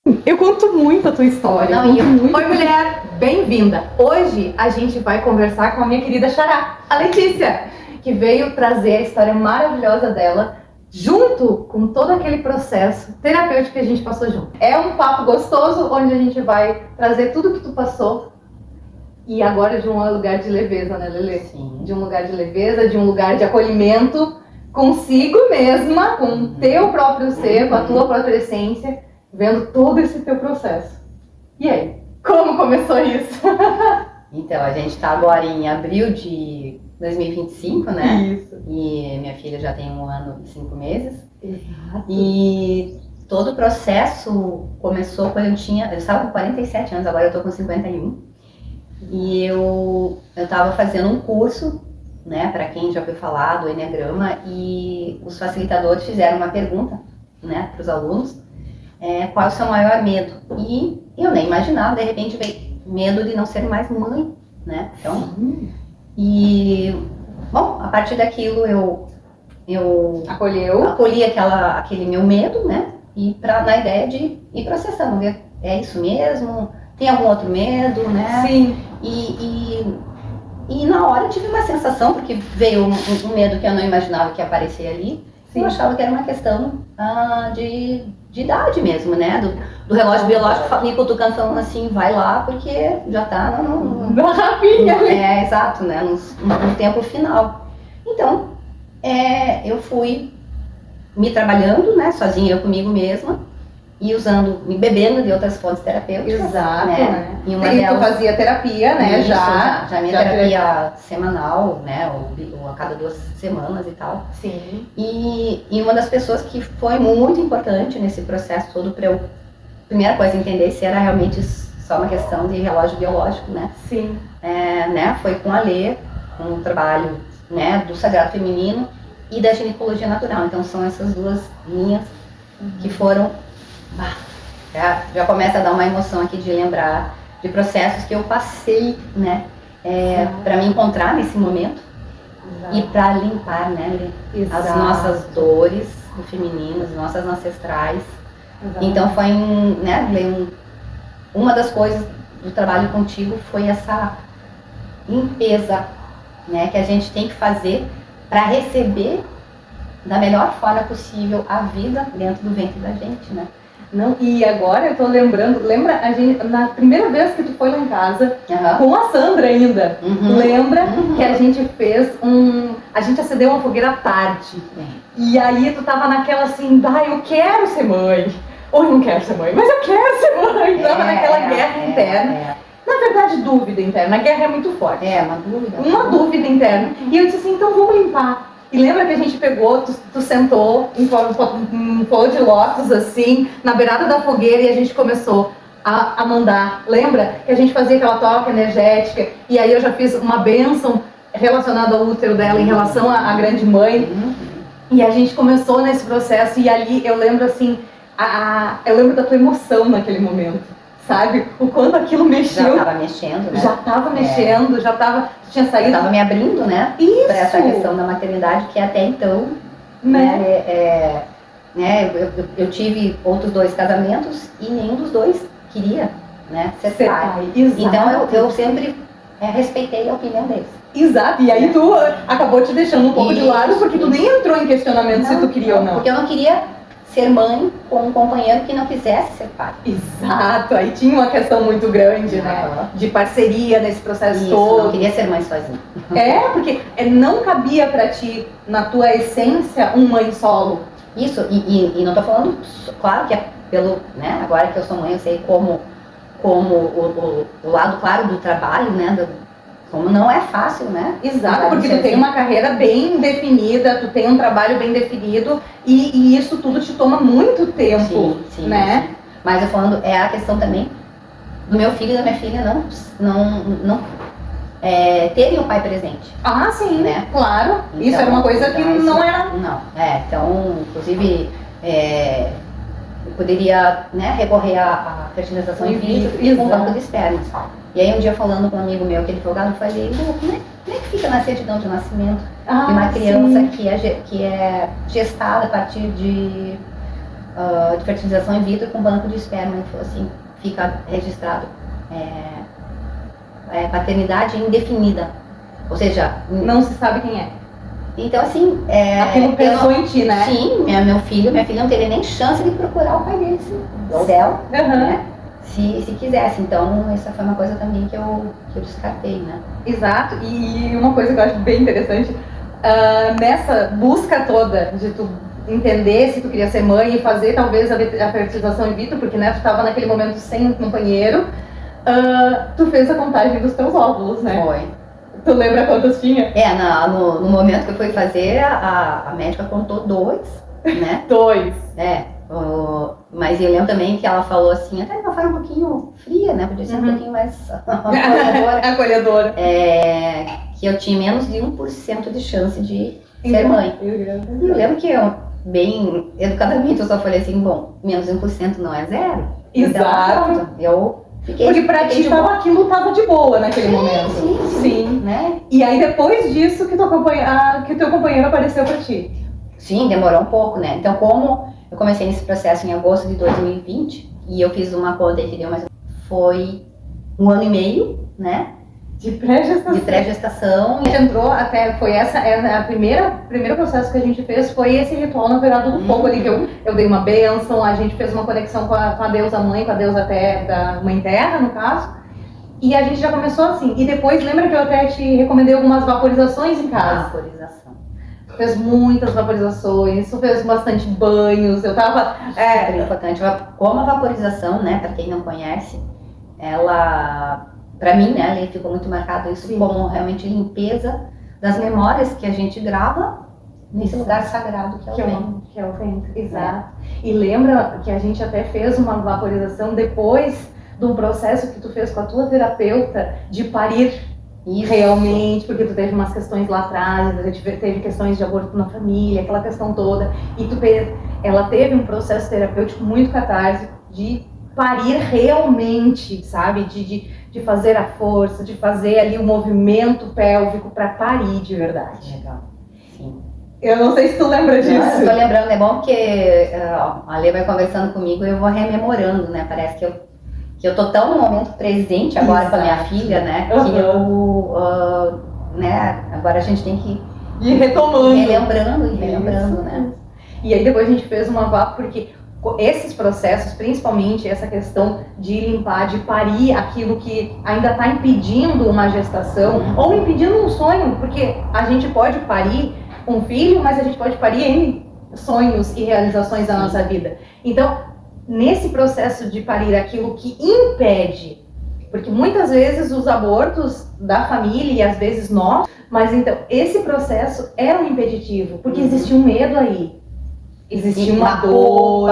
Eu conto muito a tua história. Não, Oi, mulher, bem-vinda. Hoje a gente vai conversar com a minha querida xará, a Letícia, que veio trazer a história maravilhosa dela, junto com todo aquele processo terapêutico que a gente passou junto. É um papo gostoso, onde a gente vai trazer tudo que tu passou, e agora de um lugar de leveza, né, Lelê? Sim. De um lugar de leveza, de um lugar de acolhimento consigo mesma, com o teu próprio ser, com a tua própria essência, vendo todo esse teu processo. E aí, como começou isso? Então, a gente está agora em abril de 2025, né? Isso. E minha filha já tem 1 ano e 5 meses. Exato. E todo o processo começou quando eu estava com 47 anos, agora eu estou com 51. E eu estava fazendo um curso, né, para quem já ouviu falar do Enneagrama, e os facilitadores fizeram uma pergunta, né, para os alunos, qual é o seu maior medo? E eu nem imaginava, de repente veio medo de não ser mais mãe, né? Então, e bom, a partir daquilo eu acolhi aquele meu medo, né? E na ideia de ir processando, ver, é isso mesmo? Tem algum outro medo, né? Sim. E na hora eu tive uma sensação, porque veio um medo que eu não imaginava que ia aparecer ali. Sim. Eu achava que era uma questão de idade mesmo, né? Do relógio biológico me cutucando, falando assim, vai lá, porque já tá na rapinha. Exato, né? No tempo final. Então, eu fui me trabalhando, né? Sozinha, eu comigo mesma. E me bebendo de outras fontes terapêuticas. Exato, né? E uma delas, tu fazia terapia, né? Isso, já minha terapia semanal, né? Ou a cada 2 semanas e tal. Sim. E uma das pessoas que foi muito importante nesse processo todo para eu, primeira coisa, entender se era realmente só uma questão de relógio biológico, né? Sim. Né? Foi com a Lê, com o trabalho, né, do Sagrado Feminino e da ginecologia natural. Então são essas 2 linhas que foram... Já começa a dar uma emoção aqui de lembrar de processos que eu passei, né, para me encontrar nesse momento. Exato. E para limpar, né, as nossas dores do feminino, as nossas ancestrais. Exato. Então foi uma das coisas do trabalho contigo foi essa limpeza, né, que a gente tem que fazer para receber da melhor forma possível a vida dentro do ventre da gente, né? Não, e agora eu tô lembrando, lembra a gente, na primeira vez que tu foi lá em casa, com a Sandra ainda, lembra que a gente fez a gente acendeu uma fogueira à tarde, e aí tu tava naquela assim, eu quero ser mãe, ou eu não quero ser mãe, mas eu quero ser mãe, tava naquela guerra interna. Na verdade, dúvida interna, a guerra é muito forte. Uma dúvida interna, e eu disse assim, então vamos limpar. E lembra que a gente pegou, tu sentou em flor de lótus, assim, na beirada da fogueira e a gente começou a mandar. Lembra que a gente fazia aquela troca energética e aí eu já fiz uma bênção relacionada ao útero dela em relação à grande mãe. E a gente começou nesse processo e ali eu lembro assim, eu lembro da tua emoção naquele momento. Sabe? O quanto aquilo mexeu. Já estava mexendo, né? Já estava mexendo, tinha saído. Estava me abrindo, né? Isso. Para essa questão da maternidade, que até então, né? Eu tive outros 2 casamentos e nenhum dos 2 queria, né, ser pai. Então eu sempre respeitei a opinião deles. Exato, e aí tu acabou te deixando um pouco de lado, porque tu nem entrou em questionamento se tu queria ou não. Porque eu não queria ser mãe com um companheiro que não quisesse ser pai. Exato, aí tinha uma questão muito grande, né? De parceria nesse processo todo. Eu não queria ser mãe sozinha. Porque não cabia pra ti, na tua essência, mãe solo. Isso, e não tô falando, claro que é pelo, né, agora que eu sou mãe, eu sei como o lado claro do trabalho, né, como não é fácil, né? Exato, porque tu tem uma carreira bem definida, tu tem um trabalho bem definido e isso tudo te toma muito tempo, sim, né? Sim. Mas eu falando, a questão também do meu filho e da minha filha não terem o pai presente. Sim, né? Claro. Então, isso era uma coisa que não era... Não, então, inclusive, eu poderia, né, recorrer à fertilização in vitro com banco de espermas. E aí um dia falando com um amigo meu que ele foi advogado, eu falei, como é que fica na certidão de nascimento de uma criança que é gestada a partir de de fertilização in vitro com banco de esperma. Ele falou assim, fica registrado paternidade indefinida. Ou seja, não se sabe quem é. Então, assim... aquilo pensou em ti, né? Sim, minha filha não teria nem chance de procurar o pai dele, ou dela, né? Se quisesse. Então, essa foi uma coisa também que eu descartei, né? Exato. E uma coisa que eu acho bem interessante, nessa busca toda de tu entender se tu queria ser mãe e fazer talvez a fertilização in vitro, porque, né, tu estava naquele momento sem um companheiro, tu fez a contagem dos teus óvulos, né? Foi. Tu lembra quantos tinha? No momento que eu fui fazer, a médica contou 2, né? 2. Mas eu lembro também que ela falou assim, até de uma forma um pouquinho fria, né? Podia ser um pouquinho mais acolhedora. Que eu tinha menos de 1% de chance de ser mãe. E eu lembro que eu, bem educadamente, eu só falei assim, bom, menos de 1% não é zero. Exato. Então, eu fiquei... Porque pra ti aquilo tava de boa naquele momento. Sim. Né? E aí depois disso que o teu companheiro apareceu pra ti. Sim, demorou um pouco, né? Então, como eu comecei nesse processo em agosto de 2020, e eu fiz uma conta que deu mais... Foi 1 ano e meio, né? De pré-gestação. E entrou até, foi a primeiro processo que a gente fez, foi esse ritual na virada do fogo ali, que eu dei uma bênção, a gente fez uma conexão com a deusa mãe, com a deusa até da Mãe Terra, no caso. E a gente já começou assim. E depois, lembra que eu até te recomendei algumas vaporizações em casa? Vaporização. Fez muitas vaporizações, fez bastante banhos, eu tava... Super importante. Como a vaporização, né, pra quem não conhece, ela... Pra mim, né, ali ficou muito marcado isso como realmente limpeza das memórias que a gente grava nesse lugar sagrado que é o ventre. Que é o ventre, exato. E lembra que a gente até fez uma vaporização depois de um processo que tu fez com a tua terapeuta de parir. Isso. Realmente, porque tu teve umas questões lá atrás, teve questões de aborto na família, aquela questão toda, e ela teve um processo terapêutico muito catártico de parir realmente, sabe? De fazer a força, de fazer ali o movimento pélvico para parir de verdade. Legal. Sim. Eu não sei se tu lembra disso. Eu tô lembrando, é bom porque a Lê vai conversando comigo e eu vou rememorando, né? Parece que eu tô tão no momento presente agora com a minha filha, né? Que eu, né? Agora a gente tem que ir retomando. Relembrando, né? E aí depois a gente fez uma vapo, porque esses processos, principalmente essa questão de limpar, de parir aquilo que ainda está impedindo uma gestação ou impedindo um sonho, porque a gente pode parir um filho, mas a gente pode parir em sonhos e realizações da nossa vida. Então, nesse processo de parir aquilo que impede, porque muitas vezes os abortos da família e às vezes nós, mas então esse processo é um impeditivo, porque existe um medo aí. Existia uma dor,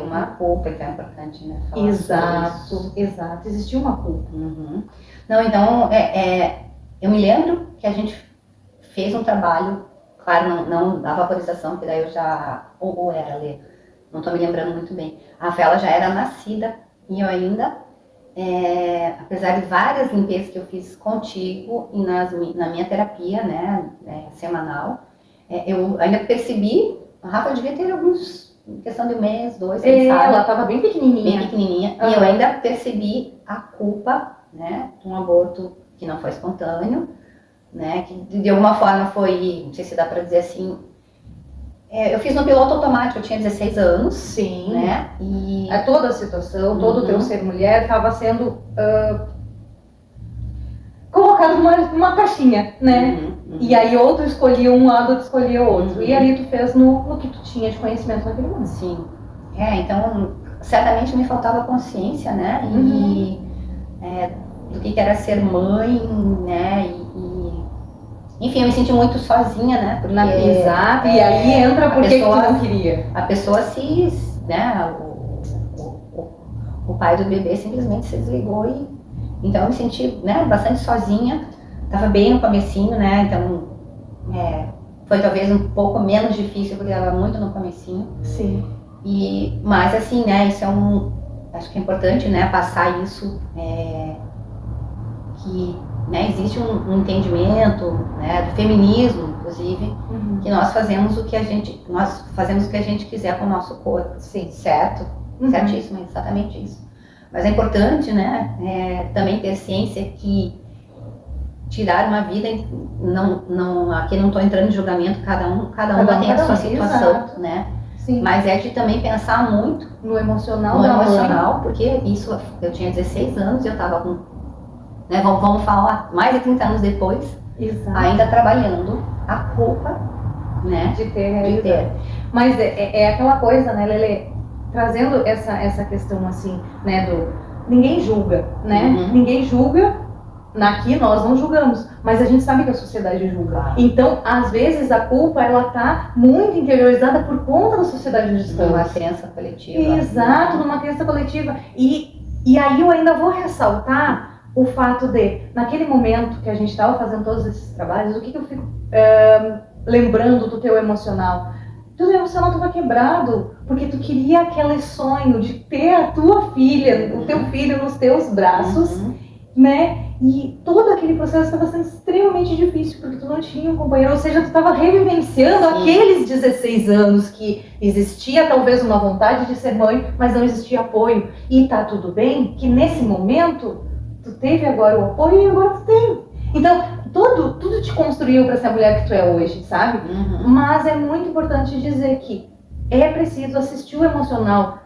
uma culpa, que é importante, né? Exato. Existia uma culpa. Não, então, eu me lembro que a gente fez um trabalho, claro, não da vaporização, porque daí eu já, ou era, Lê, não estou me lembrando muito bem. A Rafaela já era nascida e eu ainda, apesar de várias limpezas que eu fiz contigo e na minha terapia, né, semanal, eu ainda percebi. A Rafa devia ter questão de 1 mês, 2, quem sabe. Ela estava bem pequenininha. E eu ainda percebi a culpa, né, de um aborto que não foi espontâneo, né, que de alguma forma foi, não sei se dá para dizer assim, eu fiz no piloto automático, eu tinha 16 anos. Sim. Né, e... toda a situação, todo o teu ser mulher estava sendo colocado numa caixinha, né? E aí outro escolhia um lado, outro escolhia outro. E ali tu fez no que tu tinha de conhecimento naquele momento. Sim. Então, certamente me faltava consciência, né? Do que era ser mãe, né? Enfim, eu me senti muito sozinha, né? Porque, exato. E aí entra porque tu não queria. A pessoa né? O pai do bebê simplesmente se desligou e... Então eu me senti, né, bastante sozinha, estava bem no comecinho, né, então foi talvez um pouco menos difícil porque estava muito no comecinho. Sim. Mas assim, né, isso acho que é importante, né, passar isso, que, né, existe um entendimento, né, do feminismo, inclusive, que nós fazemos o que a gente quiser com o nosso corpo. Sim. Certo? Certíssimo, exatamente isso. Mas é importante, né, também ter ciência que tirar uma vida, aqui não estou entrando em julgamento, cada um tem a sua situação, exato. Né? Sim. Mas é de também pensar muito no emocional, porque isso, eu tinha 16 anos e eu estava com, né, vamos falar, mais de 30 anos depois, exato. Ainda trabalhando a culpa, né, de ter. Mas é aquela coisa, né, Lelê, trazendo essa questão assim, né, ninguém julga, né, ninguém julga. Aqui nós não julgamos, mas a gente sabe que a sociedade julga. Então, às vezes, a culpa, ela tá muito interiorizada por conta da sociedade onde estamos. Numa crença coletiva. Exato, numa crença coletiva. E aí eu ainda vou ressaltar o fato de, naquele momento que a gente estava fazendo todos esses trabalhos, o que eu fico lembrando do teu emocional? O teu emocional estava quebrado, porque tu queria aquele sonho de ter a tua filha, o teu filho nos teus braços, né? E todo aquele processo estava sendo extremamente difícil, porque tu não tinha um companheiro, ou seja, tu estava revivenciando aqueles 16 anos que existia talvez uma vontade de ser mãe, mas não existia apoio. E tá tudo bem que nesse momento tu teve agora o apoio e agora tu tem. Então, tudo te construiu para ser a mulher que tu é hoje, sabe? Mas é muito importante dizer que é preciso assistir o emocional.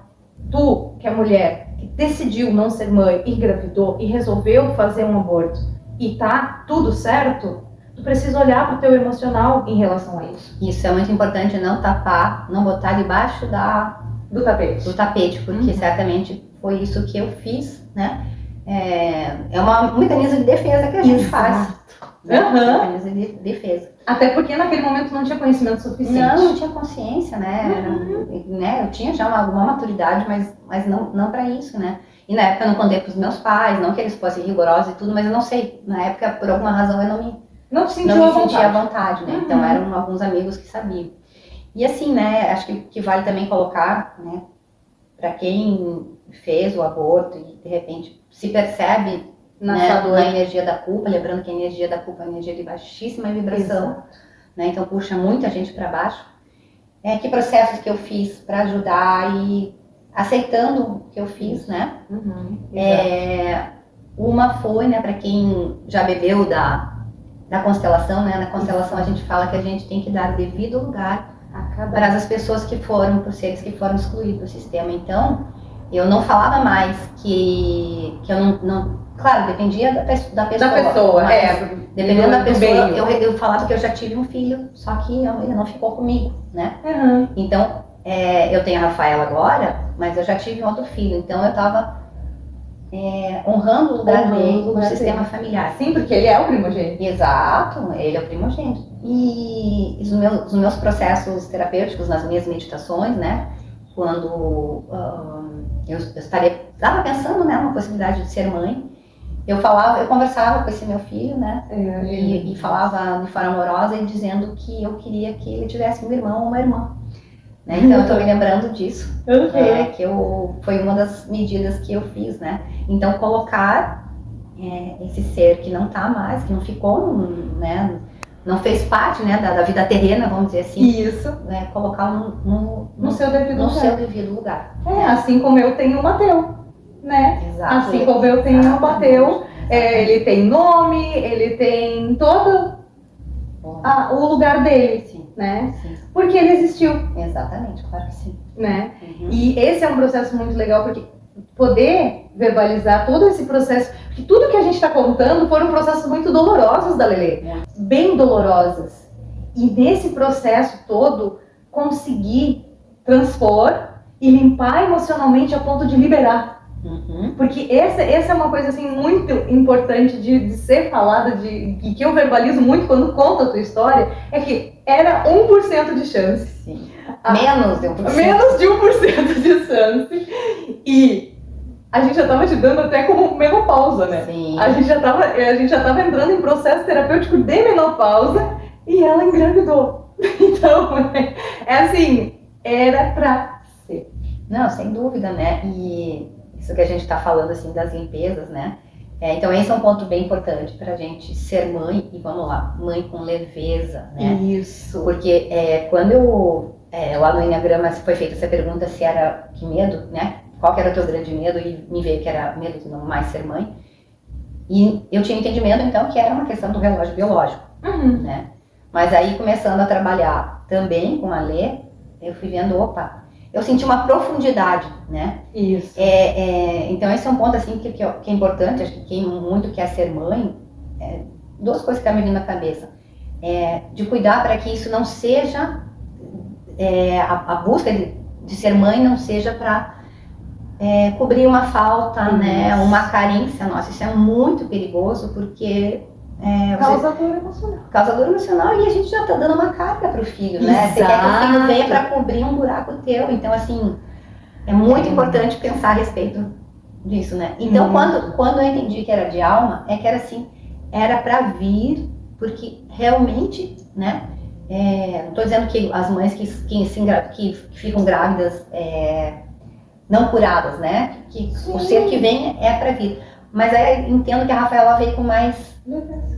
Tu, que é mulher, que decidiu não ser mãe, engravidou e resolveu fazer um aborto e tá tudo certo, tu precisa olhar pro teu emocional em relação a isso. Isso é muito importante, não tapar, não botar debaixo do tapete, porque certamente foi isso que eu fiz, né? É um mecanismo de defesa que a gente faz. Um mecanismo de defesa. Até porque naquele momento não tinha conhecimento suficiente. Não tinha consciência, né? Eu tinha já alguma maturidade, mas não para isso, né? E na época eu não contei para os meus pais, não que eles fossem rigorosos e tudo, mas eu não sei. Na época, por alguma razão, eu não me sentia à vontade, né? Então eram alguns amigos que sabiam. E assim, né? Acho que vale também colocar, né? Para quem fez o aborto e de repente se percebe na energia da culpa, lembrando que a energia da culpa é uma energia de baixíssima vibração, né? Então puxa muita gente para baixo. Que processos que eu fiz para ajudar e aceitando o que eu fiz, né? Uma foi, né, para quem já bebeu da constelação, né? Na constelação a gente fala que a gente tem que dar o devido lugar para as pessoas que foram, para os seres que foram excluídos do sistema. Então, eu não falava mais que eu não claro, dependia da pessoa. Dependendo da pessoa, eu falava que eu já tive um filho, só que ele não ficou comigo, né? Então, eu tenho a Rafaela agora, mas eu já tive outro filho, então eu estava honrando o lugar dele no sistema familiar. Sim, porque ele é o primogênito. Exato, ele é o primogênito. E os meus processos terapêuticos, nas minhas meditações, né? Quando eu estava pensando, né, na possibilidade de ser mãe, eu conversava com esse meu filho, né, e falava de forma amorosa e dizendo que eu queria que ele tivesse um irmão ou uma irmã, né, então eu estou me lembrando disso, foi uma das medidas que eu fiz, né, então colocar esse ser que não está mais, que não ficou, né, não fez parte, né, da vida terrena, vamos dizer assim. Isso. Né, colocar no seu devido lugar. Assim como eu tenho o Mateu, né? Exato. Assim como eu tenho o Mateu, ele tem nome, ele tem todo o lugar dele, sim, né? Sim. Porque ele existiu. Exatamente, claro que sim. Né? E esse é um processo muito legal, porque poder verbalizar todo esse processo, porque tudo que a gente está contando foram processos muito dolorosos da Lelê, bem dolorosas. E nesse processo todo, conseguir transpor e limpar emocionalmente a ponto de liberar. Porque essa é uma coisa assim, muito importante de ser falada, e que eu verbalizo muito quando conto a tua história, é que era 1% de chance. Sim. Menos de 1%. Menos de 1% de chance. E a gente já estava te dando até como menopausa, né? Sim. A gente já estava entrando em processo terapêutico de menopausa e ela engravidou. Então, assim, era pra ser. Não, sem dúvida, né? E isso que a gente está falando, assim, das limpezas, né? Então esse é um ponto bem importante pra gente ser mãe, e vamos lá, mãe com leveza, né? Isso. Porque quando lá no Enneagrama foi feita essa pergunta se era que medo, né? Qual que era o teu grande medo, e me veio que era medo de não mais ser mãe. E eu tinha entendimento então que era uma questão do relógio biológico, né? Mas aí começando a trabalhar também com a Lê, eu fui vendo, opa, eu senti uma profundidade, né? Isso. Então esse é um ponto assim que é importante, acho que quem muito quer ser mãe, duas coisas que estão me vindo na cabeça. De cuidar para que isso não seja, a busca de ser mãe não seja para cobrir uma falta, né? Uma carência nossa. Isso é muito perigoso porque causa dor emocional. Causa dor emocional, e a gente já está dando uma carga para o filho, né? Você quer que o filho venha para cobrir um buraco teu. Então, assim, é muito importante pensar a respeito disso, né? Então, quando eu entendi que era de alma, que era assim, era para vir, porque realmente, né? Não estou dizendo que as mães que ficam grávidas não curadas, né? Que o ser que vem é para vir. Mas aí entendo que a Rafaela veio com mais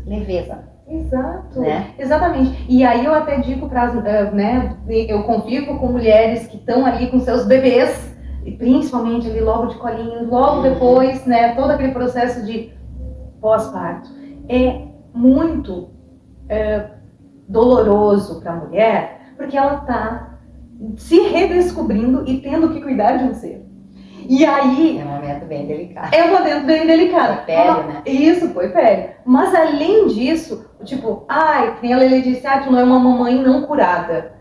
leveza. Exato, né? Exatamente. E aí eu até digo para né, eu convivo com mulheres que estão ali com seus bebês, e principalmente ali logo de colinho, logo depois, né, todo aquele processo de pós-parto. É muito doloroso para a mulher, porque ela está se redescobrindo e tendo que cuidar de um ser. E aí... É um momento bem delicado. É um momento bem delicado. Puerpério, né? Isso, puerpério. Mas além disso, tipo, que nem a Lelê disse, tu não é uma mamãe não curada.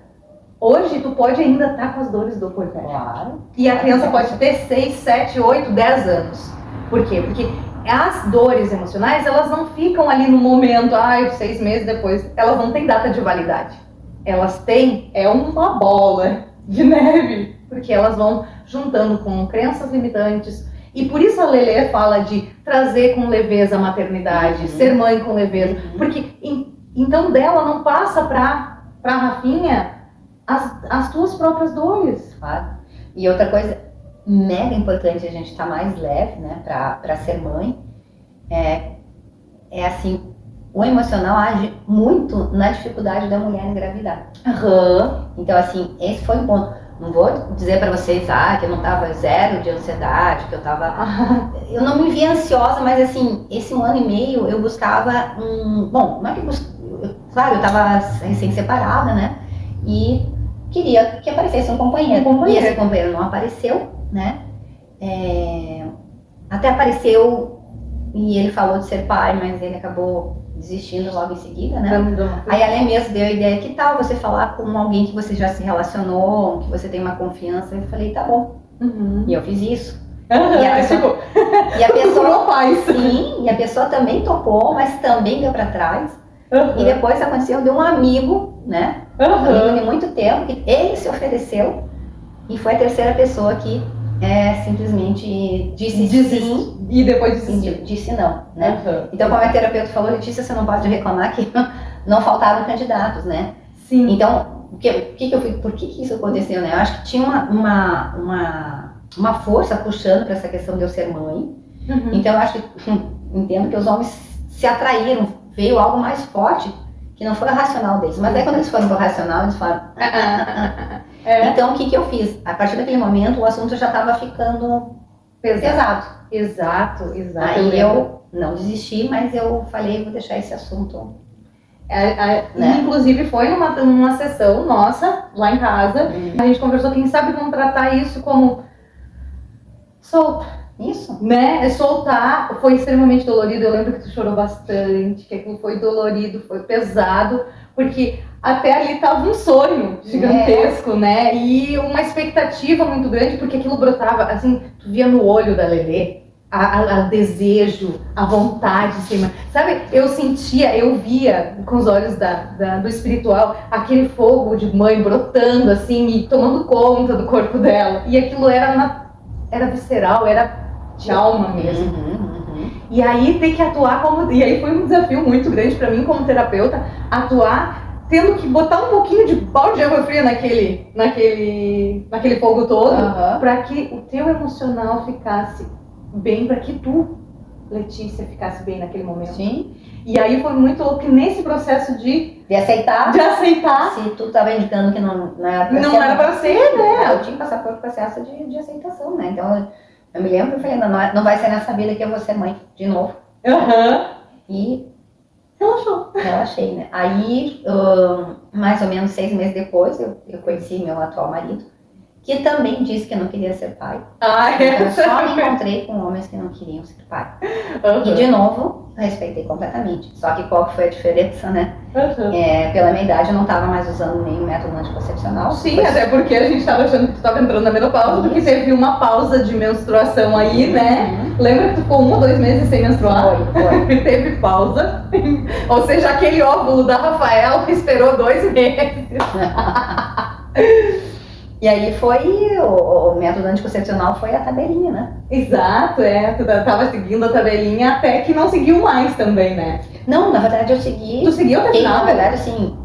Hoje, tu pode ainda estar com as dores do puerpério. Claro. E a criança pode ter 6, 7, 8, 10 anos. Por quê? Porque as dores emocionais, elas não ficam ali no momento, 6 meses depois. Elas não têm data de validade. Elas têm, uma bola de neve. Porque elas vão juntando com crenças limitantes. E por isso a Lelê fala de trazer com leveza a maternidade, ser mãe com leveza. Porque então dela não passa pra Rafinha as tuas próprias dores. Claro. E outra coisa mega importante, a gente estar mais leve, né, pra ser mãe, assim, o emocional age muito na dificuldade da mulher engravidar. Então, assim, esse foi um ponto. Não vou dizer pra vocês, que eu não tava 0 de ansiedade, que eu tava... Eu não me via ansiosa, mas assim, esse 1 ano e meio eu buscava Bom, não é que claro, eu tava recém-separada, né? E queria que aparecesse um companheiro. E esse companheiro não apareceu, né? Até apareceu e ele falou de ser pai, mas ele acabou desistindo logo em seguida, né? Aí a Lê mesmo deu a ideia, que tal você falar com alguém que você já se relacionou, que você tem uma confiança? Eu falei, tá bom. E eu fiz isso. E a pessoa sim, e a pessoa também topou, mas também deu pra trás. E depois aconteceu de um amigo, né? Um amigo de muito tempo, que ele se ofereceu e foi a terceira pessoa que simplesmente disse sim. E depois disse não, né? Então, como a terapeuta falou, Letícia, você não pode reclamar que não faltaram candidatos, né? Sim. Então, por que isso aconteceu, né? Eu acho que tinha uma força puxando para essa questão de eu ser mãe. Então, eu acho que, entendo que os homens se atraíram, veio algo mais forte, que não foi o racional deles. Mas aí, quando eles foram pro racional, eles falaram... Então, o que eu fiz? A partir daquele momento, o assunto já estava ficando pesado. Exato. Aí eu não desisti, mas eu falei, vou deixar esse assunto. Né? Inclusive foi numa sessão nossa, lá em casa, a gente conversou, quem sabe vamos tratar isso como solta. Isso. Né? Soltar foi extremamente dolorido, eu lembro que tu chorou bastante, que aquilo foi dolorido, foi pesado, porque até ali estava um sonho gigantesco, né? E uma expectativa muito grande, porque aquilo brotava, assim, tu via no olho da Lelê, o desejo, a vontade, sabe? Eu via com os olhos do espiritual, aquele fogo de mãe brotando, assim, e tomando conta do corpo dela. E aquilo era visceral, era de alma mesmo. E aí tem que atuar e aí foi um desafio muito grande para mim como terapeuta, atuar tendo que botar um pouquinho de balde de água fria naquele fogo todo, para que o teu emocional ficasse bem, para que tu Letícia ficasse bem naquele momento. Sim. E aí foi muito louco que nesse processo de aceitar. Se tu estava indicando que não era pra ser. Não era pra ser, né? Eu tinha que passar por um processo de aceitação, né? Então, eu me lembro que eu falei, não vai ser nessa vida que eu vou ser mãe de novo. E relaxei, né? Aí, mais ou menos 6 meses depois, eu conheci meu atual marido, que também disse que não queria ser pai. Eu só me encontrei com homens que não queriam ser pai. E, de novo, respeitei completamente. Só que qual foi a diferença, né? Pela minha idade, eu não estava mais usando nenhum método anticoncepcional. Sim, até porque a gente estava achando que tu estava entrando na menopausa, porque teve uma pausa de menstruação aí, né? Lembra que tu ficou 1 ou 2 meses sem menstruar? Foi. Teve pausa. Ou seja, aquele óvulo da Rafaela esperou 2 meses. E aí o método anticoncepcional foi a tabelinha, né? Exato, tu tava seguindo a tabelinha até que não seguiu mais também, né? Não, na verdade eu segui. Tu seguiu até o final? Na verdade, assim,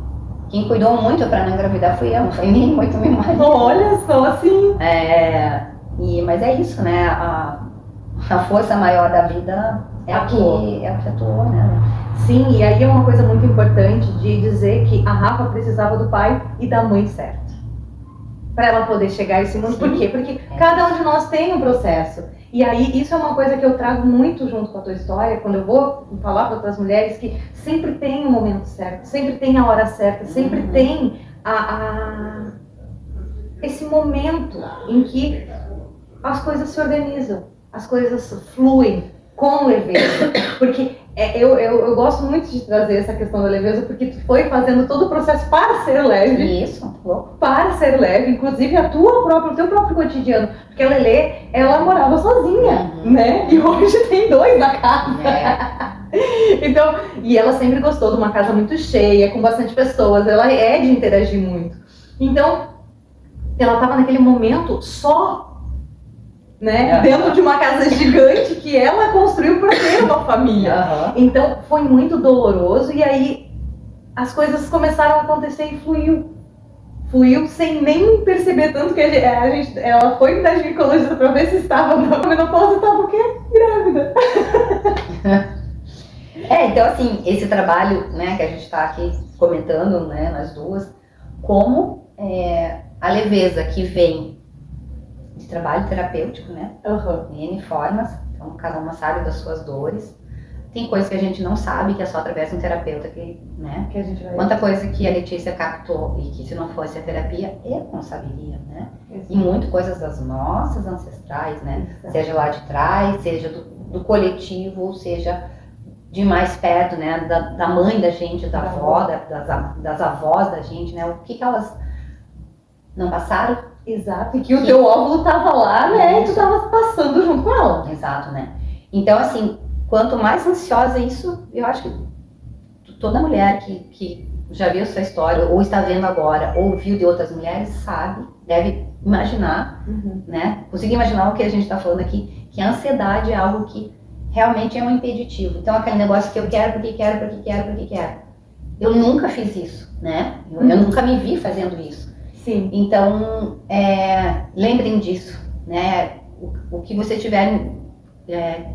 quem cuidou muito pra não engravidar fui eu, não foi nem muito meu marido. Olha só, assim. Mas é isso, né? A força maior da vida é o que atuou, né? Sim, e aí é uma coisa muito importante de dizer que a Rafa precisava do pai e da mãe certa para ela poder chegar a esse mundo. Por quê? Porque cada um de nós tem um processo. E aí isso é uma coisa que eu trago muito junto com a tua história, quando eu vou falar para outras mulheres, que sempre tem o momento certo, sempre tem a hora certa, sempre tem esse momento em que as coisas se organizam, as coisas fluem com leveza. Porque eu gosto muito de trazer essa questão da leveza, porque tu foi fazendo todo o processo para ser leve. Isso, para ser leve, inclusive o teu próprio cotidiano. Porque a Lelê, ela morava sozinha, né? E hoje tem 2 na casa. Então, e ela sempre gostou de uma casa muito cheia, com bastante pessoas. Ela é de interagir muito. Então, ela estava naquele momento só, né? Dentro de uma casa gigante que ela construiu para ter uma família. Então foi muito doloroso, e aí as coisas começaram a acontecer e fluiu sem nem perceber, tanto que ela foi na ginecologista para ver se estava na menopausa e estava o quê? Grávida. Então assim, esse trabalho, né, que a gente está aqui comentando, né, nós duas, como a leveza que vem de trabalho terapêutico, né? N formas, então cada uma sabe das suas dores. Tem coisas que a gente não sabe, que é só através de um terapeuta né? Que a gente vai... Quanta coisa que a Letícia captou e que se não fosse a terapia, eu não saberia, né? Exato. E muitas coisas das nossas ancestrais, né? Exato. Seja lá de trás, seja do coletivo, seja de mais perto, né? Da mãe da gente, da avó, das avós da gente, né? O que elas não passaram? Exato, e que o teu óvulo tava lá, né? E tu tava passando junto com ela. Exato, né? Então, assim, quanto mais ansiosa isso, eu acho que toda mulher que já viu sua história, ou está vendo agora, ou viu de outras mulheres, sabe, deve imaginar, né? Conseguir imaginar o que a gente está falando aqui, que a ansiedade é algo que realmente é um impeditivo. Então, aquele negócio que eu quero, porque quero. Eu nunca fiz isso, né? Eu nunca me vi fazendo isso. Sim. Então, lembrem disso, né? O que você tiver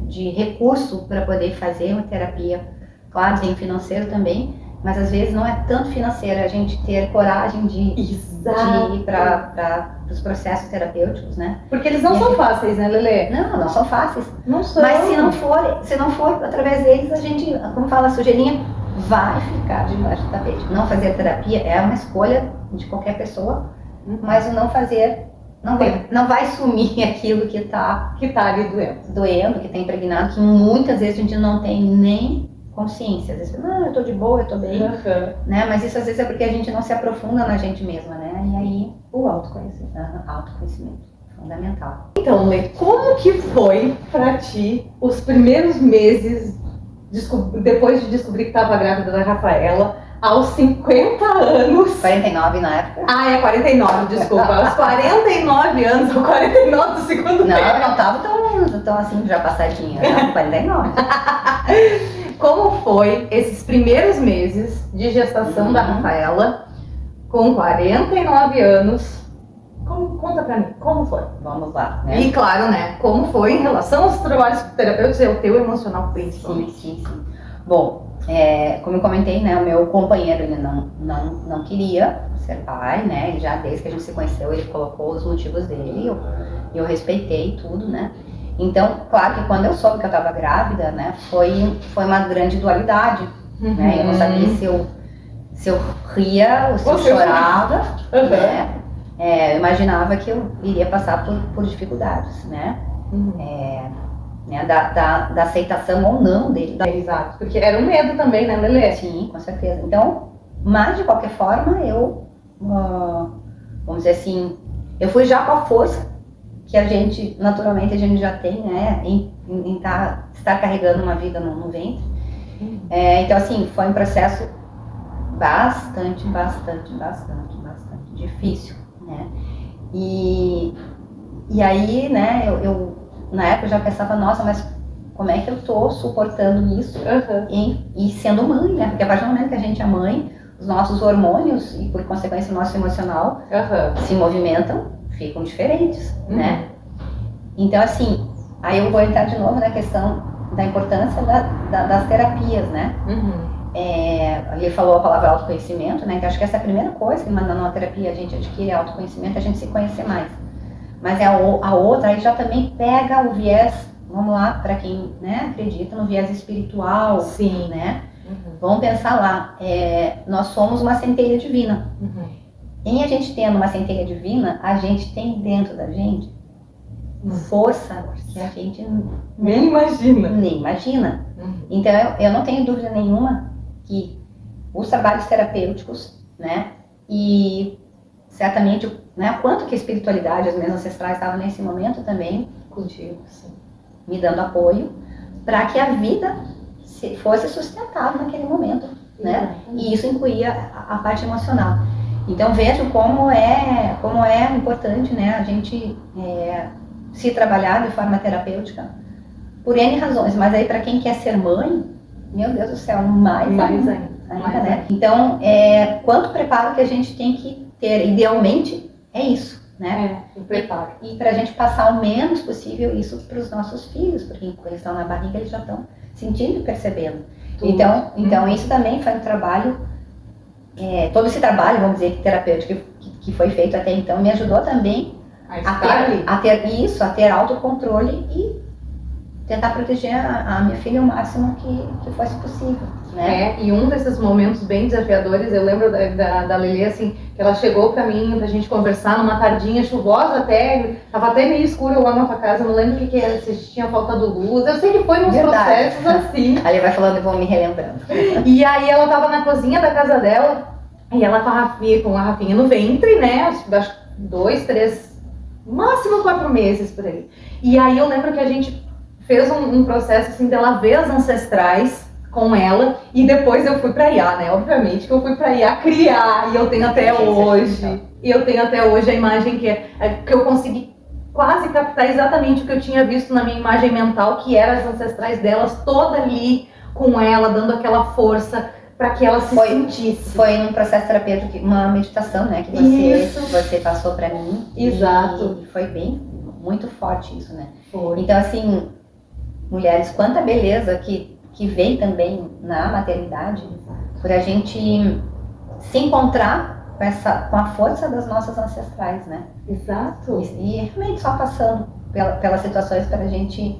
de recurso para poder fazer uma terapia, claro, tem financeiro também, mas às vezes não é tanto financeiro, a gente ter coragem de ir para os processos terapêuticos, né? Porque eles não são fáceis, né, Lelê? Não são fáceis. Não são. Mas se não for através deles, a gente, como fala a sujeirinha, vai ficar debaixo do tapete. Não fazer terapia é uma escolha de qualquer pessoa, mas o não fazer não vai sumir aquilo que tá ali doendo, que tá impregnado, que muitas vezes a gente não tem nem consciência. Às vezes, eu tô de boa, eu tô bem, né? Mas isso às vezes é porque a gente não se aprofunda na gente mesma, né? E aí, o autoconhecimento. Autoconhecimento, fundamental. Então, Lê, como que foi pra ti os primeiros meses depois de descobrir que estava grávida da Rafaela, aos 50 anos... 49 na época. 49, desculpa. Aos 49 anos, ou 49 do segundo tempo. Não tava tão assim, já passadinha. Não, 49. Como foi esses primeiros meses de gestação da Rafaela, com 49 anos, Conta pra mim, como foi? Vamos lá, né? E claro, né, como foi em relação aos trabalhos terapêuticos e o teu emocional principalmente. Sim. Bom, como eu comentei, né, o meu companheiro, ele não queria ser pai, né, ele já desde que a gente se conheceu, ele colocou os motivos dele, eu respeitei tudo, né. Então, claro que quando eu soube que eu estava grávida, né, foi uma grande dualidade, né, eu não sabia se eu ria ou se eu chorava, né. Eu imaginava que eu iria passar por dificuldades, né? Da aceitação ou não dele. Exato, porque era um medo também, né, Lelê? Sim, com certeza. Então, mas de qualquer forma, eu, vamos dizer assim, eu fui já com a força que naturalmente a gente já tem, né, em estar carregando uma vida no ventre. Então, assim, foi um processo bastante difícil. Né? E aí, né, eu na época já pensava, nossa, mas como é que eu tô suportando isso e sendo mãe, né? Porque a partir do momento que a gente é mãe, os nossos hormônios e por consequência o nosso emocional se movimentam, ficam diferentes, né? Então, assim, aí eu vou entrar de novo na questão da importância das terapias, né? Ele falou a palavra autoconhecimento, né? Que acho que essa é a primeira coisa que mandando uma terapia a gente adquire autoconhecimento, a gente se conhecer mais. Mas a outra aí já também pega o viés, vamos lá, para quem, né, acredita no viés espiritual, sim, né? Vamos pensar lá, nós somos uma centelha divina. Em a gente tendo uma centelha divina, a gente tem dentro da gente força que a gente nem imagina. Então eu não tenho dúvida nenhuma que os trabalhos terapêuticos, né, e certamente, né, quanto que a espiritualidade, as minhas ancestrais estavam nesse momento também contigo, sim, me dando apoio para que a vida fosse sustentável naquele momento, né? E isso incluía a parte emocional. Então vejo como é importante, né, a gente se trabalhar de forma terapêutica por N razões, mas aí para quem quer ser mãe, meu Deus do céu, mais ainda, né? Então, quanto preparo que a gente tem que ter, idealmente, é isso, né? O preparo. E para a gente passar o menos possível isso para os nossos filhos, porque quando eles estão na barriga, eles já estão sentindo e percebendo. Então isso também foi um trabalho, todo esse trabalho, vamos dizer, terapêutico que foi feito até então, me ajudou também a ter autocontrole e tentar proteger a minha filha o máximo que fosse possível, né? E um desses momentos bem desafiadores, eu lembro da Lelê, assim, que ela chegou pra mim, pra gente conversar numa tardinha chuvosa tava até meio escuro lá na tua casa, não lembro o que era, se tinha faltado luz, eu sei que foi nos processos assim. Ali vai falando e vou me relembrando. E aí ela tava na cozinha da casa dela, e ela com a Rafinha no ventre, né, acho 2, 3, máximo 4 meses por aí. E aí eu lembro que a gente fez um processo assim dela ver as ancestrais com ela e depois eu fui pra IA, né? Obviamente que eu fui pra IA criar e eu tenho até hoje a imagem que eu consegui quase captar exatamente o que eu tinha visto na minha imagem mental, que eram as ancestrais delas toda ali com ela, dando aquela força para que ela se sentisse. Foi um processo terapêutico, uma meditação, né? Que você passou para mim. Exato. E foi muito forte isso, né? Foi. Então, assim, mulheres, quanta beleza que vem também na maternidade, por a gente se encontrar com a força das nossas ancestrais, né? Exato. E realmente só passando pelas situações para a gente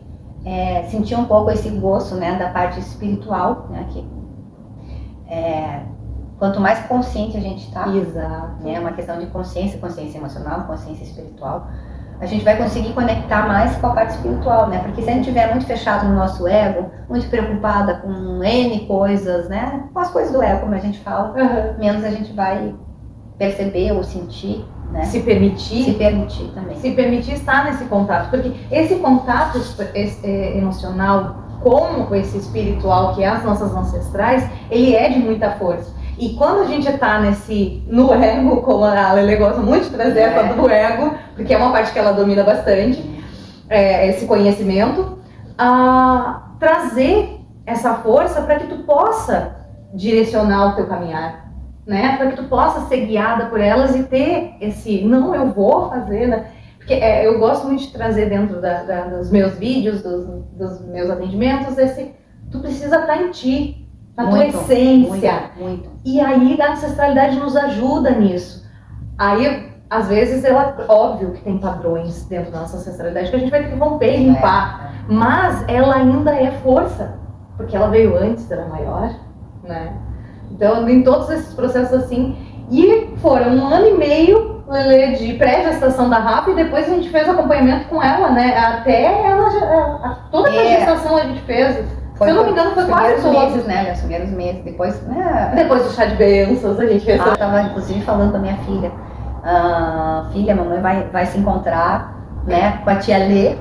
sentir um pouco esse gosto, né, da parte espiritual, né, quanto mais consciente a gente está, né, uma questão de consciência emocional, consciência espiritual, a gente vai conseguir conectar mais com a parte espiritual, né? Porque se a gente estiver muito fechado no nosso ego, muito preocupada com N coisas, né? Com as coisas do ego, como a gente fala, menos a gente vai perceber ou sentir, né? Se permitir também. Se permitir estar nesse contato, porque esse contato emocional com esse espiritual, que é as nossas ancestrais, ele é de muita força. E quando a gente está no ego, como a Lelê gosta muito de trazer a parte do ego, porque é uma parte que ela domina bastante, esse conhecimento, trazer essa força para que tu possa direcionar o teu caminhar, né? Para que tu possa ser guiada por elas e ter esse, não, eu vou fazer, né? Porque eu gosto muito de trazer dentro dos meus vídeos, dos meus atendimentos, tu precisa estar em ti, na tua essência. Muito. E aí a ancestralidade nos ajuda nisso. Aí, às vezes, óbvio que tem padrões dentro da nossa ancestralidade que a gente vai ter que romper e limpar. Mas ela ainda é força, porque ela veio antes, era maior, né? Então, em todos esses processos assim, e foram 1 ano e meio, Lelê, de pré-gestação da Rafa, e depois a gente fez acompanhamento com ela, né? Até ela, toda a gestação a gente fez. Se eu não me engano, foi quase todos. Meses, né? Os primeiros meses, depois, né? Depois do chá de bênçãos, a gente fez. Eu tava, inclusive, falando com a minha filha. Filha, a mamãe vai se encontrar, né, com a tia Lê,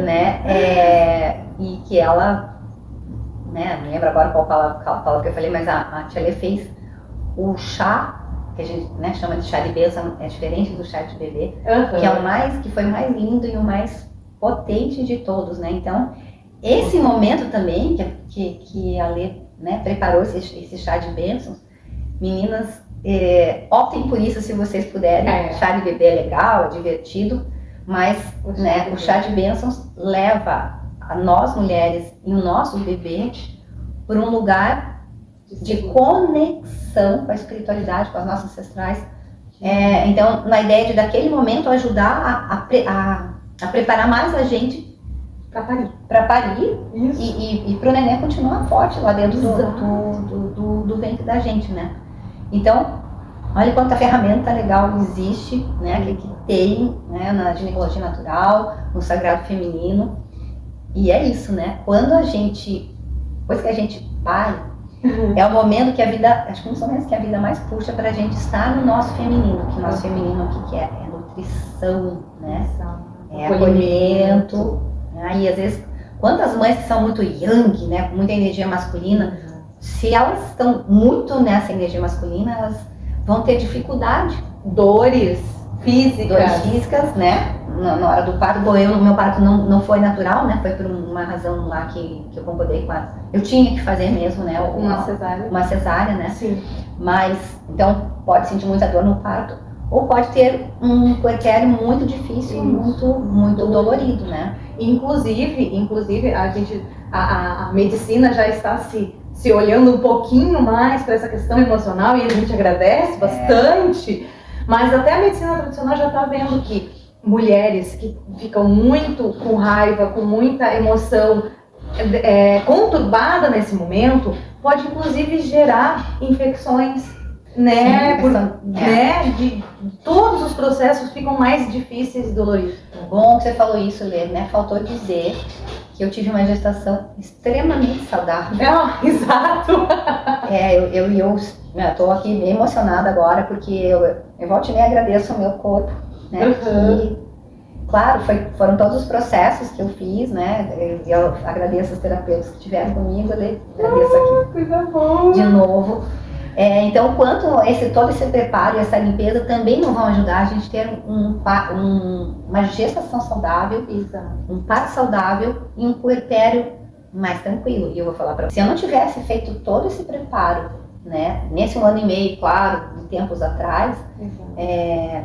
né? E que ela, né, não lembro agora qual palavra que eu falei, mas a tia Lê fez o chá, que a gente, né, chama de chá de bênção, é diferente do chá de bebê, que foi o mais lindo e o mais potente de todos, né? Então, esse momento também que a Lê, né, preparou esse chá de bênçãos, meninas, optem por isso se vocês puderem. Chá de bebê é legal, é divertido, mas o chá de bênçãos leva a nós mulheres e o nosso bebê por um lugar de conexão com a espiritualidade, com as nossas ancestrais. Então, na ideia de daquele momento ajudar a preparar mais a gente para parir e para o neném continuar forte lá dentro do ventre da gente, né? Então, olha quanta ferramenta legal existe, né, que tem, né, na ginecologia natural, no sagrado feminino. E é isso, né? Depois que a gente pare, é o momento que a vida, acho que um dos momentos que a vida mais puxa pra gente estar no nosso feminino, que o nosso feminino o que é? É nutrição, né? É acolhimento. Aí, às vezes, quantas mães que são muito yang, né, com muita energia masculina, se elas estão muito nessa energia masculina, elas vão ter dificuldade. Dores físicas, né? Na hora do parto. Bom, o meu parto não foi natural, né? Foi por uma razão lá que eu concordei com eu tinha que fazer mesmo, né? Uma cesárea, né? Sim. Mas, então, pode sentir muita dor no parto. Ou pode ter um puerpério muito difícil, muito dolorido, né? Inclusive a medicina já está se olhando um pouquinho mais para essa questão emocional e a gente agradece bastante, mas até a medicina tradicional já está vendo que mulheres que ficam muito com raiva, com muita emoção conturbada nesse momento, pode inclusive gerar infecções, né? De todos os processos ficam mais difíceis e doloridos. Bom que você falou isso, Lê, né? Faltou dizer que eu tive uma gestação extremamente saudável. Exato! Eu tô aqui bem emocionada agora, porque eu volto e meia agradeço ao meu corpo, né? Que, claro, foram todos os processos que eu fiz, né? Eu agradeço os terapeutas que estiveram comigo, agradeço aqui de novo. Então, quanto todo esse preparo e essa limpeza também não vão ajudar a gente ter uma gestação saudável, um parto saudável e um puerpério mais tranquilo. E eu vou falar para você, se eu não tivesse feito todo esse preparo, né, nesse 1 ano e meio, claro, de tempos atrás,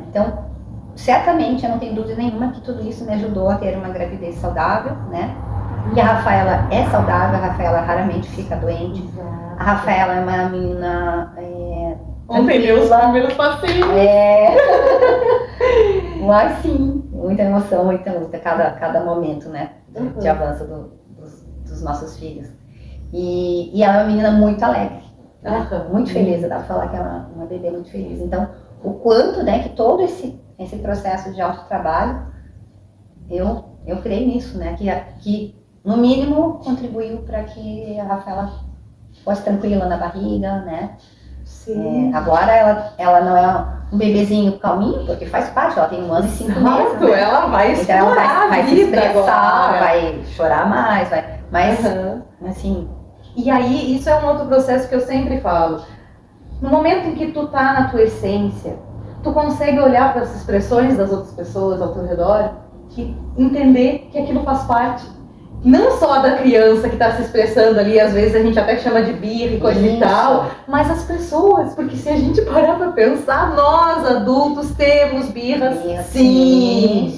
então, certamente, eu não tenho dúvida nenhuma que tudo isso me ajudou a ter uma gravidez saudável, né? E a Rafaela é saudável, a Rafaela raramente fica doente. A Rafaela é uma menina ontem meus primeiros passinhos. Mas sim, muita emoção, muita luta, cada momento, né, de avanço dos nossos filhos. E ela é uma menina muito alegre, né? Muito feliz, dá pra falar que ela é uma bebê muito feliz. Então, o quanto, né, que todo esse processo de autotrabalho, eu creio nisso, né, que no mínimo contribuiu para que a Rafaela fosse tranquila na barriga, né? Sim. Agora ela não é um bebezinho calminho, porque faz parte, ela tem 1 ano e 5 meses. Né? Ela vai explorar, então ela vai se expressar, agora. vai chorar mais, mas assim. E aí, isso é um outro processo que eu sempre falo. No momento em que tu tá na tua essência, tu consegue olhar para as expressões das outras pessoas ao teu redor e entender que aquilo faz parte. não só da criança que está se expressando ali, às vezes a gente até chama de birra e coisa e tal, mas as pessoas, porque se a gente parar para pensar, nós adultos temos birras, sim.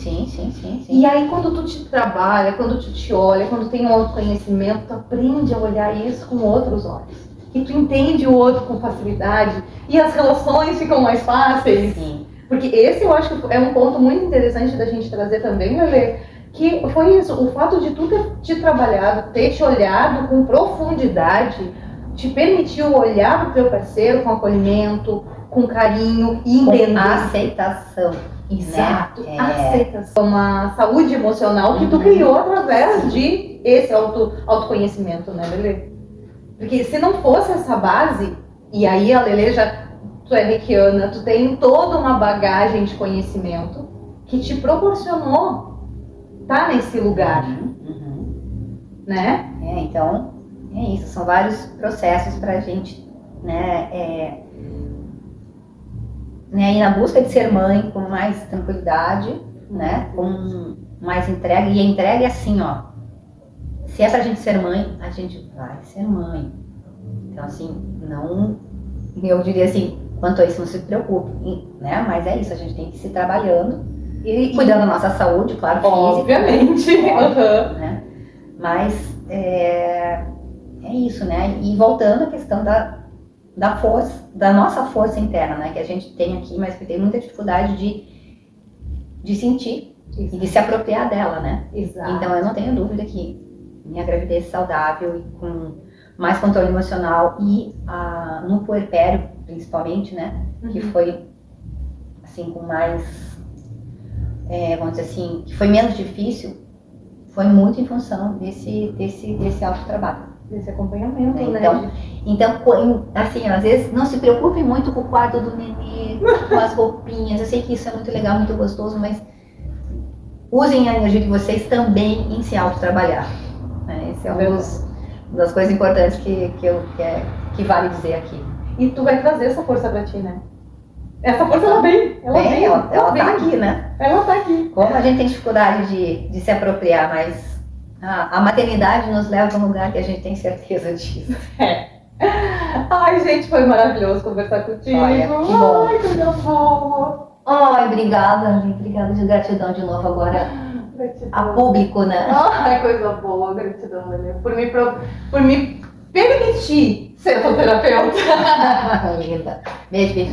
E aí quando tu te trabalha, quando tu te olha, quando tem um autoconhecimento, tu aprende a olhar isso com outros olhos. E tu entende o outro com facilidade e as relações ficam mais fáceis. Sim. Porque esse eu acho que é um ponto muito interessante da gente trazer também, Lelê, que foi isso, o fato de tu ter te trabalhado, ter te olhado com profundidade, te permitiu olhar pro teu parceiro com acolhimento, com carinho e entender. Com aceitação. Exato, né? Aceitação. Uma saúde emocional que tu criou através de esse autoconhecimento, né, Lelê? Porque se não fosse essa base, e aí a Lelê tu é reikiana, tu tem toda uma bagagem de conhecimento que te proporcionou estar nesse lugar, né? Então, é isso, são vários processos pra gente, né, ir na busca de ser mãe com mais tranquilidade, né, com mais entrega, e a entrega é assim, ó, se é pra gente ser mãe, a gente vai ser mãe. Então, assim, eu diria assim, quanto a isso, não se preocupe, né? Mas é isso, a gente tem que ir se trabalhando e cuidando da nossa saúde, claro, física. Obviamente. Né? Mas é isso, né? E voltando à questão da força, da nossa força interna, né? Que a gente tem aqui, mas que tem muita dificuldade de sentir e de se apropriar dela, né? Exato. Então, eu não tenho dúvida que minha gravidez saudável e com mais controle emocional e no puerpério, principalmente, né, que foi, assim, com mais, vamos dizer assim, que foi menos difícil, foi muito em função desse autotrabalho. Desse acompanhamento, né? Então, assim, às vezes, não se preocupe muito com o quarto do nenê, com as roupinhas, eu sei que isso é muito legal, muito gostoso, mas usem a energia de vocês também em se autotrabalhar. Esse é uma das coisas importantes que vale dizer aqui. E tu vai trazer essa força pra ti, né? Essa força ela vem. Ela tá aqui, né? Ela tá aqui. Como a gente tem dificuldade de se apropriar, mas a maternidade nos leva a um lugar que a gente tem certeza disso. Ai, gente, foi maravilhoso conversar contigo. Olha, que bom. Ai, que boa. Ai, obrigada de gratidão de novo agora. Gratidão. A público, né? Ai, coisa boa, gratidão, Lelê. Por me permitir ser tua terapeuta. Linda. Beijo.